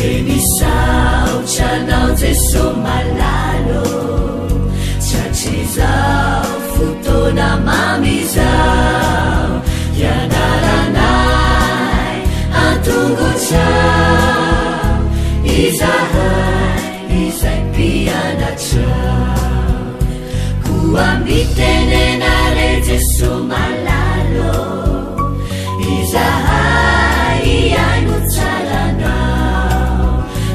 Enisaotryanao Jeso malalo Tsatrizao fotoana mamizao Ianaranay antongotrao Izahay izay mpianatrao Koa mitenenare Jeso malalo Izahay iaino tsaranao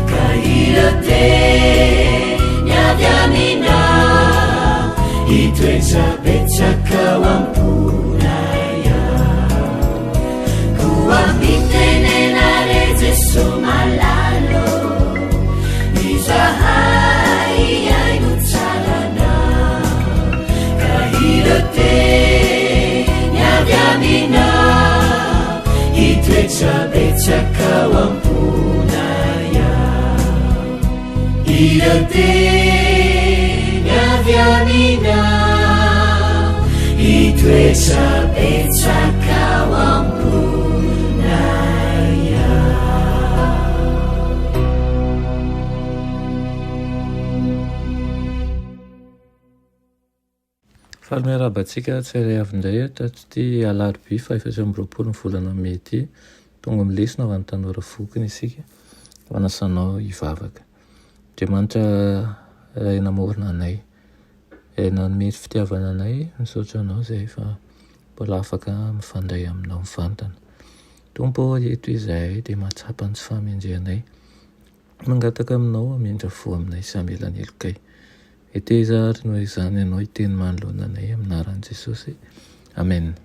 Ka iroteny avy aminao Itoetra betsaka ao am-ponay ao Koa mitenenare Jeso malalo Izahay iaino tsaranao Ka iroteny avy aminao Itoetra betsaka ao am-ponay ao Iroteny avy aminao Itoetra betsaka ao am-ponay ao Faly miarabantsika tsirairay avindray taty alarobia fa 7 ny volana May ity tonga amin'ny lesona ho an'ny tanora fokiny isika fanasanao hivavaka Andriamanitra ray namorona anay nanome fitiavana anay misaotra anao izay efa mbola afaka mifandray aminao mivantana Tompo eto izahay dia mahatsapa ny tsy fahamendrehanay mangataka aminao amendra fo aminay samelany elokay eteza ary noho izany ianao hiteny manoloana anay amin'ny anaran'i Jesosy amen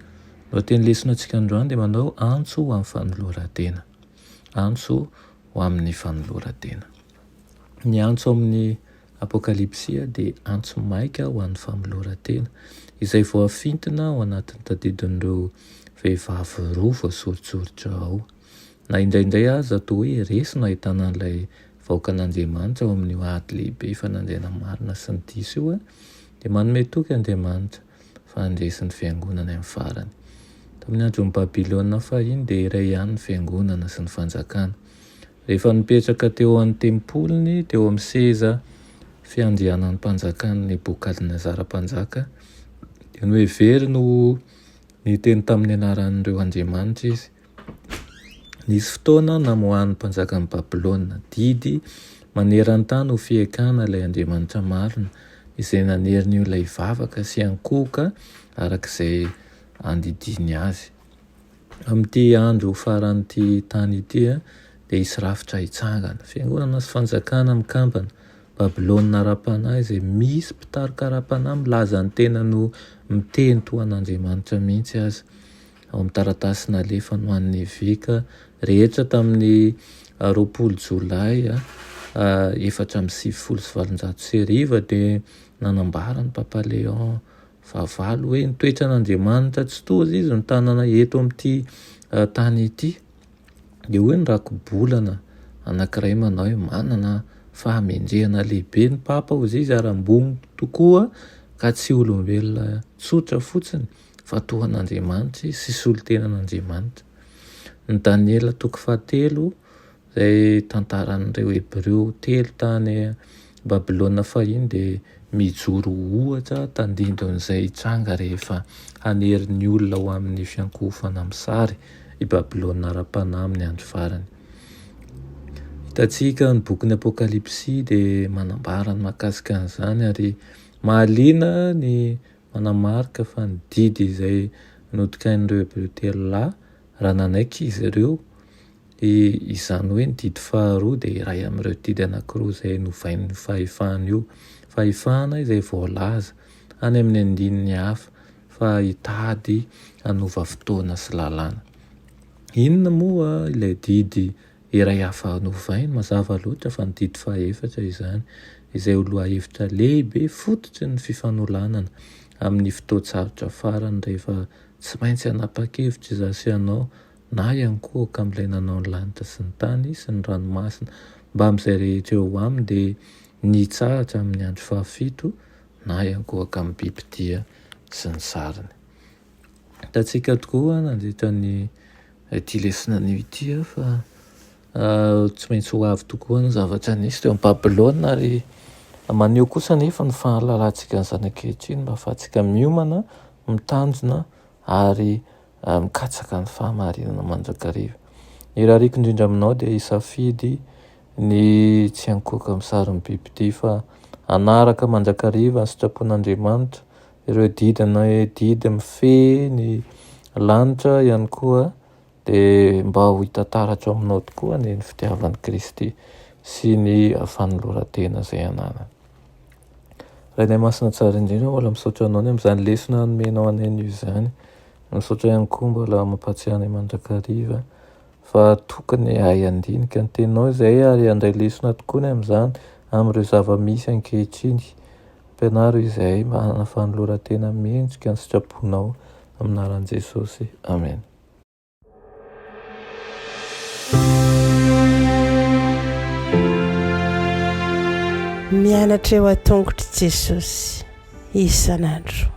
no teny lesona antsika androany dia manao antso ho amin'ny fanoloran-tena antso ho amin'ny fanoloran-tena ny antso amin'ny apokalipsia dia antso maika ho an'ny fanoloran-tena izay voafintina ao anatin'ny tadidin'ireo vehivavy roa voasorotsoritra ao na indraindray aza atao hoe resona ahitana an'ilay vahoakan'Andriamanitra ao amin'ny ady lehibe fanandraina marina sy ny diso io dia manome toky Andriamanitra fa handresy ny fiangonana amin'ny farany tamin'ny andron'ny Babilôna fahiny dia iray ihany ny fiangonana sy ny fanjakana rehefa nipetraka teo amin'ny tempolony teo amin'ny seza fiandrianan'ny mpanjakany Nebokadnezara mpanjaka dia no hevery no niteny tamin'ny anaran'ireo Andriamanitra izy nisy fotoana namohan'ny mpanjakan'ny Babilôna didy maneran-tany ho fiekana ilay Andriamanitra marina izay naneriny io ilay vavaka sy ankohoka arak'izay andidiny azy amin'ity andro faran'ity tany ity dia hisy rafitra hitsangana fiangonana sy fanjakana mikambana Babilôna ara-panahy izay misy mpitarika ara-panahy milaza ny tena no miteny toan'Andriamanitra mihitsy azy ao amin'ny taratasy nalefa no an'ny vika rehetra tamin'ny 20 Jolay 450 dia nanambara ny Papa Léon fahavalo hoe ny toetra n'Andriamanitra tsy tozy izy ny tanana eto amin'ity tany ity dia hoe ny rakobolana anankiray manao hoe manana fahamendrehana lehibe ny Papa ozy izy arambony tokoa ka tsy olombelona tsotra fotsiny fa toan'Andriamanitra sy solontenan'Andriamanitra ny Daniela 3 izay tantaran'ireo Hebreo 3 tany Babilôna fahiny dia mijoro ohatra tandindon'izay tranga rehefa hanerin'ny olona ho amin'ny fiankofana amin'ny sary i Babilôna ara-panahy amin'ny andro farany hitantsika ny bokin'ny apokalipsia dia manambara ny mahakasika an'izany ary mahaliana ny manamarika fa ny didy izay notikain'ireo Hebreo 3 raha nanaiky izy ireo izany hoe ny didy faharoa dia iray amin'ireo didy anankiroa izay novain'ny fahefana io fahefana izay voalaza any amin'ny andininy hafa fa hitady hanova fotoana sy lalàna inona moa ilay didy iray hafa novainy mazava loatra fa ny didy fahaefatra izany izay ho loha-hevitra lehibe fototry ny fifaноlanana amin'ny fotoan-tsarotra farany rehefa tsy maintsy hanapa-kevitra izasy ianao na ihany koa ka milainanao ny lanitra sy ny tany sy ny ranomasina mba amin'izay rehetra eo aminy dia nitsahatra amin'ny andro fahafito na ihany koa ka amin'ny bibidia sy ny sariny hitantsika tokoa nandritra ny ity lesona anio ity fa tsy maintsy ho avy tokoa ny zavatra nisy teo amin'ny Babilôna ary maneho kosa nefa ny fahalalantsika ny zanak'ankehitriny mba ahafahantsika miomana, mitanjona ary mikatsaka ny fahamarinana mandrakariva. Ny rariko indrindra aminao dia hisafidy ny tsy hankoaka amin'ny sarin'ny biby ity fa anaraka mandrakariva ny sitrapon'Andriamanitra, ireo didy mifehy ny lanitra ihany koa, dia mba ho hitantaratra aminao tokoa ny fitiavan'i Kristy sy ny fanoloran-tena izay ananany. Rainay masina tsara indrindra mbola misaotra anao ny amin'izany lesona anomenao anay izany. Misaotra ihany koa mbola mampatsiahy anay mandrakariva fa tokony hay andinika ny teninao izay ary handray lesona tokoa ny amin'izany amin'ireo zava-misy ankehitriny. Ampianaro izay mba hanana fanoloran-tena mendrika ny sitraponao amin'ny anaran'i Jesosy. Amen. Mianatra eo an-tongotry Jesosy isan'andro.